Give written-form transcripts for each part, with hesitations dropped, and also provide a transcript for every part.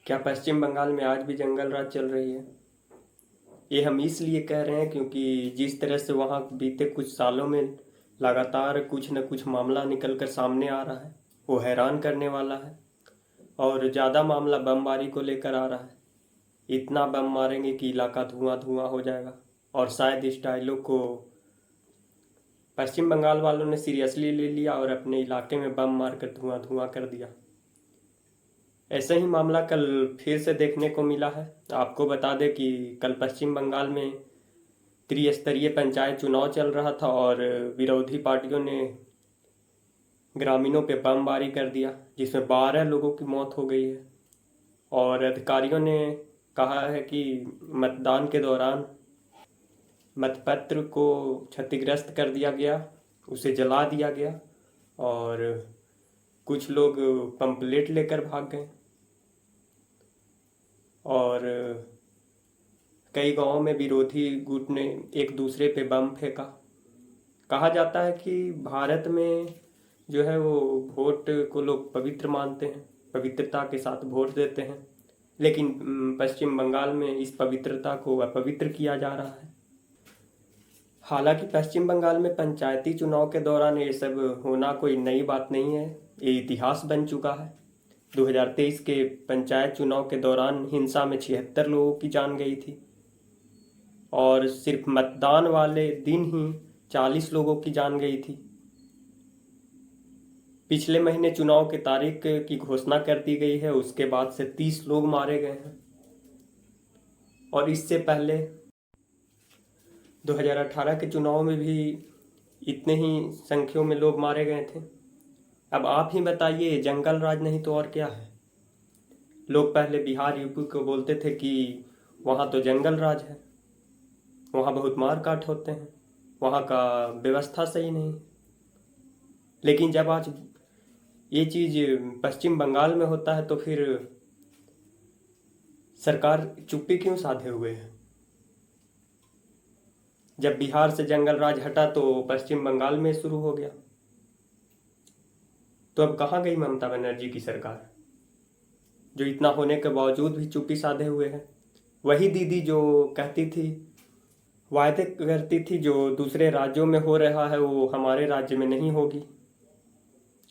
क्या पश्चिम बंगाल में आज भी जंगल राज चल रही है? ये हम इसलिए कह रहे हैं क्योंकि जिस तरह से वहाँ बीते कुछ सालों में लगातार कुछ न कुछ मामला निकल कर सामने आ रहा है, वो हैरान करने वाला है। और ज़्यादा मामला बमबारी को लेकर आ रहा है। इतना बम मारेंगे कि इलाका धुआं धुआं हो जाएगा। और शायद इस डायलॉग को पश्चिम बंगाल वालों ने सीरियसली ले लिया और अपने इलाके में बम मारकर धुआं धुआं कर दिया। ऐसा ही मामला कल फिर से देखने को मिला है। आपको बता दें कि कल पश्चिम बंगाल में त्रिस्तरीय पंचायत चुनाव चल रहा था और विरोधी पार्टियों ने ग्रामीणों पे बमबारी कर दिया, जिसमें 12 लोगों की मौत हो गई है। और अधिकारियों ने कहा है कि मतदान के दौरान मतपत्र को क्षतिग्रस्त कर दिया गया, उसे जला दिया गया और कुछ लोग पंपलेट लेकर भाग गए। और कई गांवों में विरोधी गुट ने एक दूसरे पे बम फेंका। कहा जाता है कि भारत में जो है वो वोट को लोग पवित्र मानते हैं, पवित्रता के साथ वोट देते हैं। लेकिन पश्चिम बंगाल में इस पवित्रता को अपवित्र किया जा रहा है। हालांकि पश्चिम बंगाल में पंचायती चुनाव के दौरान ये सब होना कोई नई बात नहीं है, ये इतिहास बन चुका है। 2023 के पंचायत चुनाव के दौरान हिंसा में 76 लोगों की जान गई थी और सिर्फ मतदान वाले दिन ही 40 लोगों की जान गई थी। पिछले महीने चुनाव की तारीख की घोषणा कर दी गई है, उसके बाद से 30 लोग मारे गए हैं। और इससे पहले 2018 के चुनाव में भी इतने ही संख्यों में लोग मारे गए थे। अब आप ही बताइए, जंगल राज नहीं तो और क्या है? लोग पहले बिहार यूपी को बोलते थे कि वहाँ तो जंगल राज है, वहाँ बहुत मार काट होते हैं, वहाँ का व्यवस्था सही नहीं। लेकिन जब आज ये चीज़ पश्चिम बंगाल में होता है तो फिर सरकार चुप्पी क्यों साधे हुए है? जब बिहार से जंगल राज हटा तो पश्चिम बंगाल में शुरू हो गया। तो अब कहाँ गई ममता बनर्जी की सरकार, जो इतना होने के बावजूद भी चुप्पी साधे हुए है? वही दीदी जो कहती थी, वायदे करती थी, जो दूसरे राज्यों में हो रहा है वो हमारे राज्य में नहीं होगी,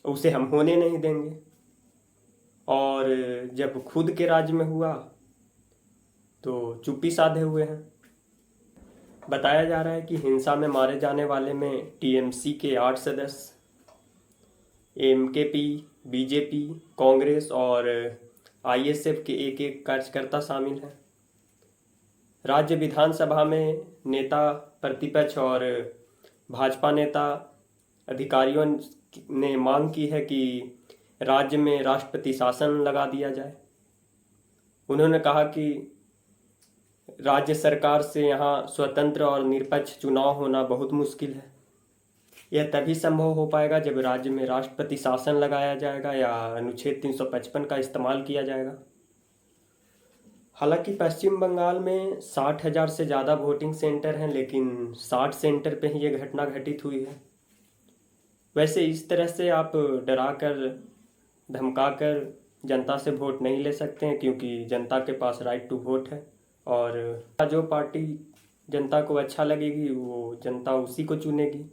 उसे हम होने नहीं देंगे। और जब खुद के राज्य में हुआ तो चुप्पी साधे हुए हैं। बताया जा रहा है कि हिंसा में मारे जाने वाले में टीएमसी के 8 सदस्य, एमकेपी, बीजेपी, कांग्रेस और आईएसएफ के एक एक कार्यकर्ता शामिल हैं। राज्य विधानसभा में नेता प्रतिपक्ष और भाजपा नेता अधिकारियों ने मांग की है कि राज्य में राष्ट्रपति शासन लगा दिया जाए। उन्होंने कहा कि राज्य सरकार से यहाँ स्वतंत्र और निष्पक्ष चुनाव होना बहुत मुश्किल है। यह तभी संभव हो पाएगा जब राज्य में राष्ट्रपति शासन लगाया जाएगा या अनुच्छेद 355 का इस्तेमाल किया जाएगा। हालांकि पश्चिम बंगाल में 60,000 से ज़्यादा वोटिंग सेंटर हैं, लेकिन 60 सेंटर पे ही ये घटना घटित हुई है। वैसे इस तरह से आप डरा कर धमका कर जनता से वोट नहीं ले सकते हैं, क्योंकि जनता के पास राइट टू वोट है और जो पार्टी जनता को अच्छा लगेगी वो जनता उसी को चुनेगी।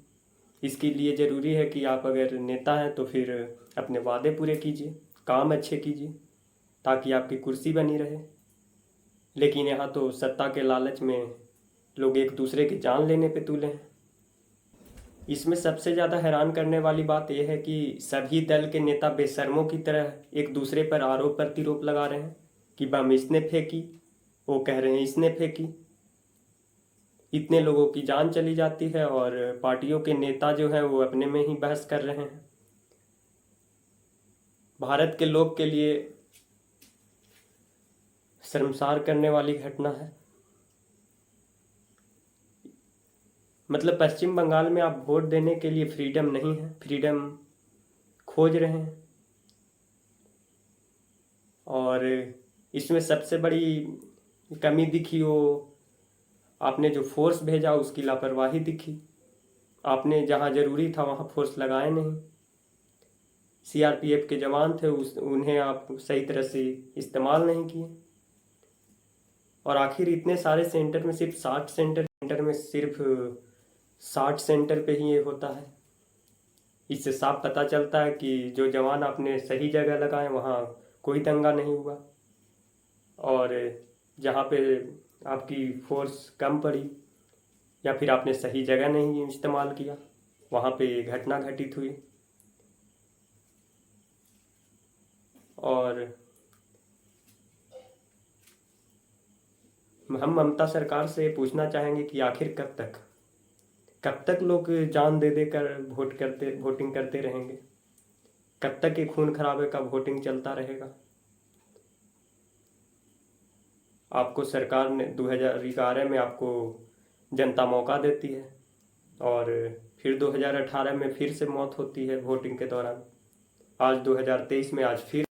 इसके लिए ज़रूरी है कि आप अगर नेता हैं तो फिर अपने वादे पूरे कीजिए, काम अच्छे कीजिए, ताकि आपकी कुर्सी बनी रहे। लेकिन यहाँ तो सत्ता के लालच में लोग एक दूसरे की जान लेने पे तुले हैं। इसमें सबसे ज़्यादा हैरान करने वाली बात यह है कि सभी दल के नेता बेशर्मों की तरह एक दूसरे पर आरोप प्रत्यारोप लगा रहे हैं कि बम इसने फेंकी, वो कह रहे हैं इसने फेंकी। इतने लोगों की जान चली जाती है और पार्टियों के नेता जो हैं वो अपने में ही बहस कर रहे हैं। भारत के लोग के लिए शर्मसार करने वाली घटना है। मतलब पश्चिम बंगाल में आप वोट देने के लिए फ्रीडम नहीं है, फ्रीडम खोज रहे हैं। और इसमें सबसे बड़ी कमी दिखी वो आपने जो फोर्स भेजा उसकी लापरवाही दिखी। आपने जहाँ ज़रूरी था वहाँ फोर्स लगाए नहीं। सीआरपीएफ के जवान थे, उन्हें आप सही तरह से इस्तेमाल नहीं किए। और आखिर इतने सारे सेंटर में सिर्फ 60 सेंटर पे ही ये होता है। इससे साफ पता चलता है कि जो जवान आपने सही जगह लगाए वहाँ कोई दंगा नहीं हुआ, और जहाँ पे आपकी फोर्स कम पड़ी या फिर आपने सही जगह नहीं इस्तेमाल किया, वहाँ पे घटना घटित हुई। और हम ममता सरकार से पूछना चाहेंगे कि आखिर कब तक लोग जान दे देकर वोटिंग करते रहेंगे? कब तक ये खून खराबे का वोटिंग चलता रहेगा? आपको सरकार ने 2011 में आपको जनता मौका देती है, और फिर 2018 में फिर से मौत होती है वोटिंग के दौरान। आज 2023 में आज फिर